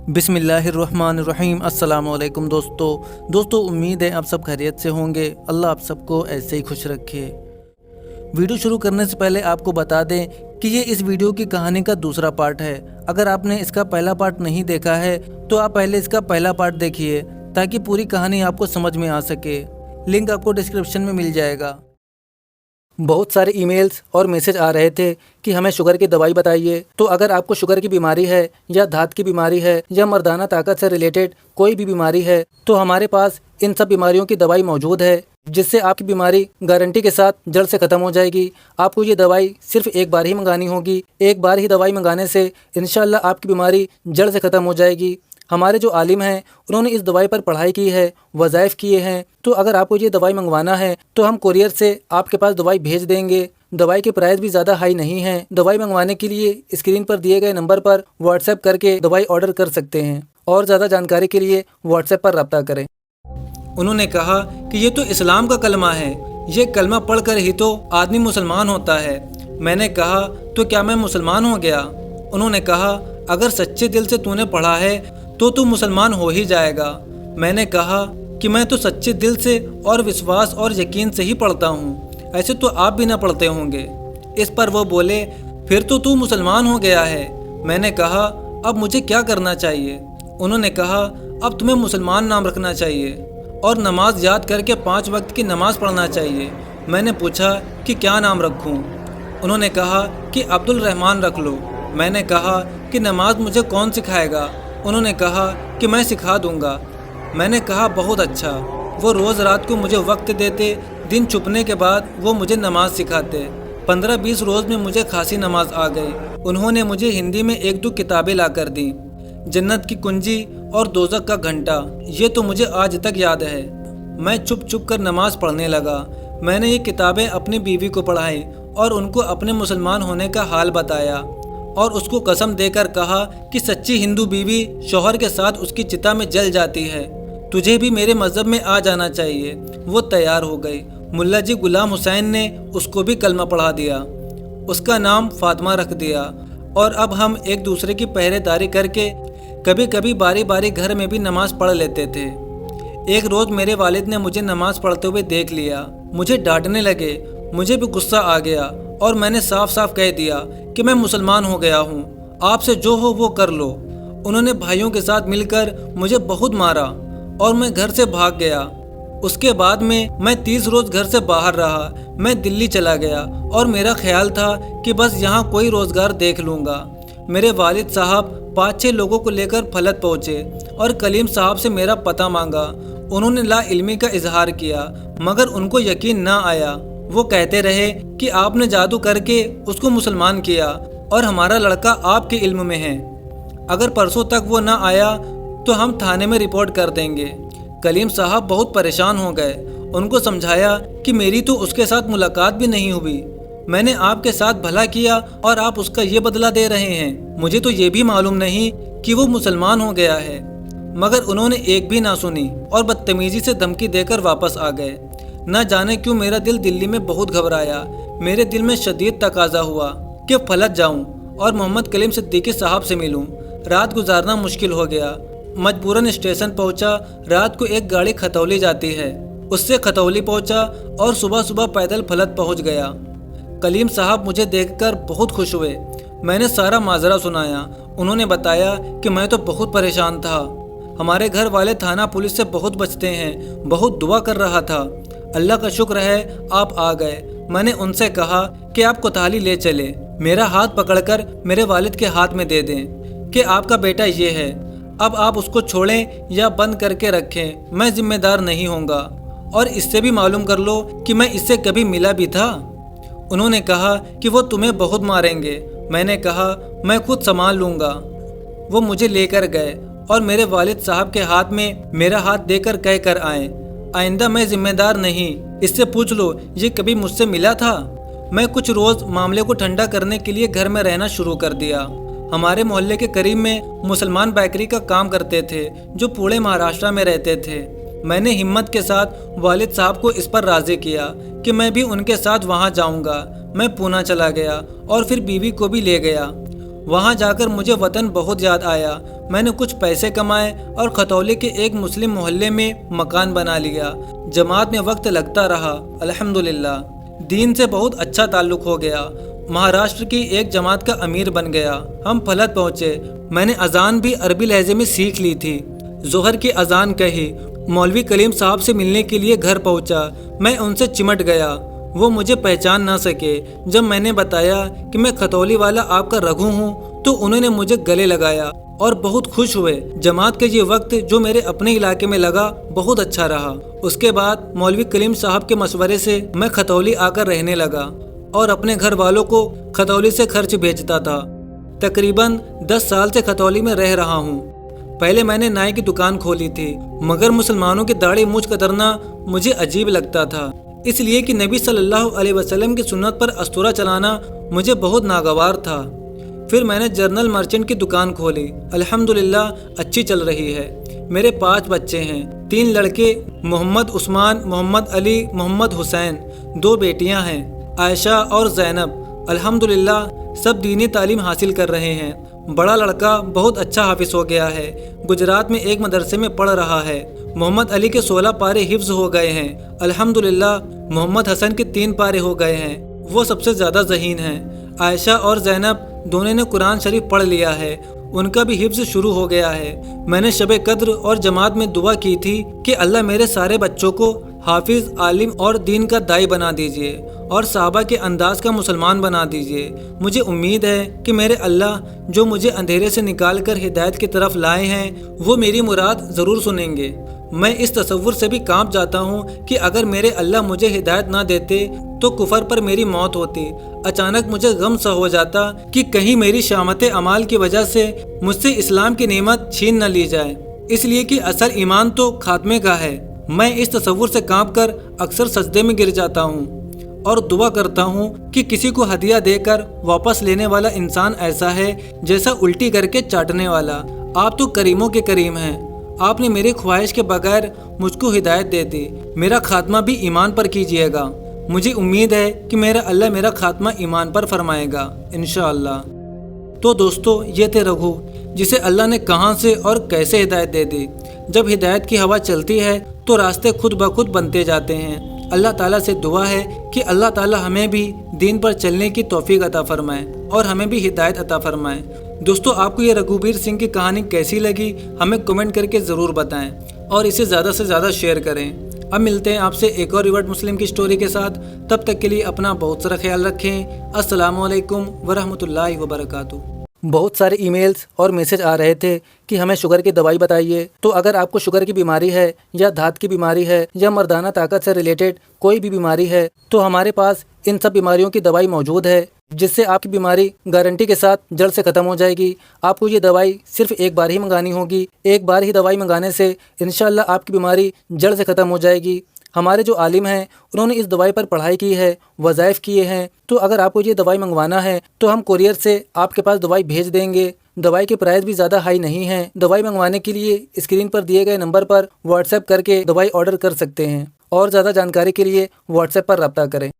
बिस्मिल्लाहिर्रहमानिर्रहीम। अस्सलाम वालेकुम दोस्तों उम्मीद है आप सब खैरियत से होंगे। अल्लाह आप सबको ऐसे ही खुश रखे। वीडियो शुरू करने से पहले आपको बता दें कि ये इस वीडियो की कहानी का दूसरा पार्ट है। अगर आपने इसका पहला पार्ट नहीं देखा है तो आप पहले इसका पहला पार्ट देखिए ताकि पूरी कहानी आपको समझ में आ सके। लिंक आपको डिस्क्रिप्शन में मिल जाएगा। बहुत सारे ईमेल्स और मैसेज आ रहे थे कि हमें शुगर की दवाई बताइए। तो अगर आपको शुगर की बीमारी है या धात की बीमारी है या मर्दाना ताकत से रिलेटेड कोई भी बीमारी है तो हमारे पास इन सब बीमारियों की दवाई मौजूद है, जिससे आपकी बीमारी गारंटी के साथ जड़ से ख़त्म हो जाएगी। आपको ये दवाई सिर्फ एक बार ही मंगानी होगी। एक बार ही दवाई मंगाने से इंशाल्लाह आपकी बीमारी जड़ से ख़त्म हो जाएगी। हमारे जो आलिम हैं उन्होंने इस दवाई पर पढ़ाई की है, वज़ाइफ किए हैं। तो अगर आपको ये दवाई मंगवाना है तो हम कोरियर से आपके पास दवाई भेज देंगे। दवाई के प्राइस भी ज़्यादा हाई नहीं है। दवाई मंगवाने के लिए स्क्रीन पर दिए गए नंबर पर व्हाट्सएप करके दवाई ऑर्डर कर सकते हैं और ज़्यादा जानकारी के लिए व्हाट्सएप पर रब्ता करें। उन्होंने कहा कि ये तो इस्लाम का कलमा है, ये कलमा पढ़कर ही तो आदमी मुसलमान होता है। मैंने कहा तो क्या मैं मुसलमान हो गया? उन्होंने कहा अगर सच्चे दिल से तूने पढ़ा है तो तू मुसलमान हो ही जाएगा। मैंने कहा कि मैं तो सच्चे दिल से और विश्वास और यकीन से ही पढ़ता हूँ, ऐसे तो आप भी ना पढ़ते होंगे। इस पर वो बोले फिर तो तू मुसलमान हो गया है। मैंने कहा अब मुझे क्या करना चाहिए? उन्होंने कहा अब तुम्हें मुसलमान नाम रखना चाहिए और नमाज याद करके 5 वक्त की नमाज पढ़ना चाहिए। मैंने पूछा कि क्या नाम रखूँ? उन्होंने कहा कि अब्दुल रहमान रख लो। मैंने कहा कि नमाज मुझे कौन सिखाएगा? उन्होंने कहा कि मैं सिखा दूंगा। मैंने कहा बहुत अच्छा। वो रोज़ रात को मुझे वक्त देते, दिन छुपने के बाद वो मुझे नमाज सिखाते। 15-20 रोज़ में मुझे खासी नमाज आ गई। उन्होंने मुझे हिंदी में 1-2 किताबें ला कर दी, जन्नत की कुंजी और दोज़ख का घंटा। ये तो मुझे आज तक याद है। मैं चुप चुप कर नमाज पढ़ने लगा। मैंने ये किताबें अपनी बीवी को पढ़ाई और उनको अपने मुसलमान होने का हाल बताया और उसको कसम देकर कहा कि सच्ची हिंदू बीवी शौहर के साथ उसकी चिता में जल जाती है। तुझे भी मेरे मज़हब में आ जाना चाहिए। वो तैयार हो गई। मुल्ला जी गुलाम हुसैन ने उसको भी कलमा पढ़ा दिया। उसका नाम फातिमा रख दिया और अब हम एक दूसरे की पहरेदारी करके कभी कभी बारी बारी घर में भी नमाज पढ़ लेते थे। एक रोज़ मेरे वालिद ने मुझे नमाज पढ़ते हुए देख लिया। मुझे डांटने लगे। मुझे भी गुस्सा आ गया और मैंने साफ साफ कह दिया कि मैं मुसलमान हो गया हूँ, आपसे जो हो वो कर लो। उन्होंने भाइयों के साथ मिलकर मुझे बहुत मारा और मैं घर से भाग गया। उसके बाद में मैं 30 रोज़ घर से बाहर रहा। मैं दिल्ली चला गया और मेरा ख्याल था कि बस यहाँ कोई रोज़गार देख लूँगा। मेरे वालिद साहब 5-6 लोगों को लेकर फलत पहुँचे और कलीम साहब से मेरा पता मांगा। उन्होंने ला इल्मी का इजहार किया मगर उनको यकीन ना आया। वो कहते रहे कि आपने जादू करके उसको मुसलमान किया और हमारा लड़का आपके इल्म में है। अगर परसों तक वो ना आया तो हम थाने में रिपोर्ट कर देंगे। कलीम साहब बहुत परेशान हो गए। उनको समझाया कि मेरी तो उसके साथ मुलाकात भी नहीं हुई। मैंने आपके साथ भला किया और आप उसका ये बदला दे रहे हैं। मुझे तो ये भी मालूम नहीं कि वो मुसलमान हो गया है। मगर उन्होंने एक भी ना सुनी और बदतमीजी से धमकी देकर वापस आ गए। न जाने क्यों मेरा दिल दिल्ली में बहुत घबराया। मेरे दिल में शदीद तकाजा हुआ कि फलत जाऊं और मोहम्मद कलीम सिद्दीकी साहब से मिलूं। रात गुजारना मुश्किल हो गया। मजबूरन स्टेशन पहुंचा। रात को एक गाड़ी खतौली जाती है, उससे खतौली पहुंचा और सुबह सुबह पैदल फलत पहुंच गया। कलीम साहब मुझे देखकर बहुत खुश हुए। मैंने सारा माजरा सुनाया। उन्होंने बताया कि मैं तो बहुत परेशान था। हमारे घर वाले थाना पुलिस से बहुत बचते हैं। बहुत दुआ कर रहा था। अल्लाह का शुक्र है आप आ गए। मैंने उनसे कहा कि आप कोतवाली ले चले। मेरा हाथ पकड़कर मेरे वालिद के हाथ में दे दें कि आपका बेटा ये है, अब आप उसको छोड़ें या बंद करके रखें, मैं जिम्मेदार नहीं होऊंगा। और इससे भी मालूम कर लो कि मैं इससे कभी मिला भी था। उन्होंने कहा कि वो तुम्हें बहुत मारेंगे। मैंने कहा मैं खुद संभाल लूँगा। वो मुझे लेकर गए और मेरे वालिद साहब के हाथ में मेरा हाथ देकर कह कर आए, आइंदा मैं जिम्मेदार नहीं, इससे पूछ लो ये कभी मुझसे मिला था। मैं कुछ रोज़ मामले को ठंडा करने के लिए घर में रहना शुरू कर दिया। हमारे मोहल्ले के करीब में मुसलमान बेकरी का काम करते थे जो पूरे महाराष्ट्र में रहते थे। मैंने हिम्मत के साथ वालिद साहब को इस पर राज़ी किया कि मैं भी उनके साथ वहाँ जाऊँगा। मैं पूना चला गया और फिर बीवी को भी ले गया। वहाँ जाकर मुझे वतन बहुत याद आया। मैंने कुछ पैसे कमाए और खतौली के एक मुस्लिम मोहल्ले में मकान बना लिया। जमात में वक्त लगता रहा। अल्हम्दुलिल्लाह दीन से बहुत अच्छा ताल्लुक हो गया। महाराष्ट्र की एक जमात का अमीर बन गया। हम फलत पहुँचे। मैंने अजान भी अरबी लहजे में सीख ली थी। ज़ोहर की अजान कही। मौलवी कलीम साहब से मिलने के लिए घर पहुँचा। मैं उनसे चिमट गया। वो मुझे पहचान ना सके। जब मैंने बताया कि मैं खतौली वाला आपका रघु हूँ तो उन्होंने मुझे गले लगाया और बहुत खुश हुए। जमात के ये वक्त जो मेरे अपने इलाके में लगा बहुत अच्छा रहा। उसके बाद मौलवी कलीम साहब के मशवरे से मैं खतौली आकर रहने लगा और अपने घर वालों को खतौली से खर्च भेजता था। तकरीबन 10 साल से खतौली में रह रहा हूँ। पहले मैंने नाई की दुकान खोली थी, मगर मुसलमानों की दाढ़ी मूंछ कतरना मुझे अजीब लगता था, इसलिए कि नबी सल्लल्लाहु अलैहि वसल्लम की सुन्नत पर अस्तूरा चलाना मुझे बहुत नागवार था। फिर मैंने जर्नल मर्चेंट की दुकान खोली। अल्हम्दुलिल्लाह अच्छी चल रही है। मेरे 5 बच्चे हैं, 3 लड़के मोहम्मद उस्मान, मोहम्मद अली, मोहम्मद हुसैन। 2 बेटियां हैं, आयशा और ज़ैनब। अल्हम्दुलिल्लाह सब दीनी तालीम हासिल कर रहे हैं। बड़ा लड़का बहुत अच्छा हाफिज हो गया है, गुजरात में एक मदरसे में पढ़ रहा है। मोहम्मद अली के 16 पारे हिफ्ज हो गए हैं। अल्हम्दुलिल्लाह मोहम्मद हसन के 3 पारे हो गए हैं, वो सबसे ज़्यादा ज़हीन हैं। आयशा और ज़ैनब दोनों ने कुरान शरीफ पढ़ लिया है, उनका भी हिफ्ज शुरू हो गया है। मैंने शब कद्र और जमात में दुआ की थी कि अल्लाह मेरे सारे बच्चों को हाफिज, आलिम और दीन का दाई बना दीजिए और साहबा के अंदाज का मुसलमान बना दीजिए। मुझे उम्मीद है कि मेरे अल्लाह जो मुझे अंधेरे से निकाल कर हिदायत की तरफ लाए हैं वो मेरी मुराद ज़रूर सुनेंगे। मैं इस तसव्वुर से भी कांप जाता हूँ कि अगर मेरे अल्लाह मुझे हिदायत ना देते तो कुफर पर मेरी मौत होती। अचानक मुझे गम सा हो जाता कि कहीं मेरी शामत अमाल की वजह से मुझसे इस्लाम की नेमत छीन न ली जाए, इसलिए कि असल ईमान तो खात्मे का है। मैं इस तसव्वुर से कांपकर अक्सर सजदे में गिर जाता हूँ और दुआ करता हूँ कि किसी को हदिया देकर वापस लेने वाला इंसान ऐसा है जैसा उल्टी करके चाटने वाला। आप तो करीमों के करीम हैं। आपने मेरी ख्वाहिश के बगैर मुझको हिदायत दे दी। मेरा खात्मा भी ईमान पर कीजिएगा। मुझे उम्मीद है कि मेरा अल्लाह मेरा खात्मा ईमान पर फरमाएगा इंशाअल्लाह। तो दोस्तों ये थे रघु, जिसे अल्लाह ने कहां से और कैसे हिदायत दे दी। जब हिदायत की हवा चलती है तो रास्ते खुद ब खुद बनते जाते हैं। अल्लाह ताला से दुआ है कि अल्लाह ताला हमें भी दीन पर चलने की तौफीक अता फरमाए और हमें भी हिदायत अता फरमाए। दोस्तों आपको ये रघुबीर सिंह की कहानी कैसी लगी हमें कमेंट करके ज़रूर बताएं और इसे ज़्यादा से ज़्यादा शेयर करें। अब मिलते हैं आपसे एक और रिवर्ट मुस्लिम की स्टोरी के साथ। तब तक के लिए अपना बहुत सारा ख्याल रखें। अस्सलामु अलैकुम वरहमतुल्लाहि वबरकातुहू। बहुत सारे ईमेल्स और मैसेज आ रहे थे कि हमें शुगर की दवाई बताइए। तो अगर आपको शुगर की बीमारी है या धात की बीमारी है या मर्दाना ताकत से रिलेटेड कोई भी बीमारी है तो हमारे पास इन सब बीमारियों की दवाई मौजूद है, जिससे आपकी बीमारी गारंटी के साथ जड़ से ख़त्म हो जाएगी। आपको ये दवाई सिर्फ एक बार ही मंगानी होगी। एक बार ही दवाई मंगाने से इंशाल्लाह आपकी बीमारी जड़ से ख़त्म हो जाएगी। हमारे जो आलिम हैं उन्होंने इस दवाई पर पढ़ाई की है, वज़ाइफ किए हैं। तो अगर आपको ये दवाई मंगवाना है तो हम कुरियर से आपके पास दवाई भेज देंगे। दवाई के प्राइस भी ज़्यादा हाई नहीं है। दवाई मंगवाने के लिए स्क्रीन पर दिए गए नंबर पर व्हाट्सएप करके दवाई ऑर्डर कर सकते हैं और ज़्यादा जानकारी के लिए व्हाट्सएप पर रब्ता करें।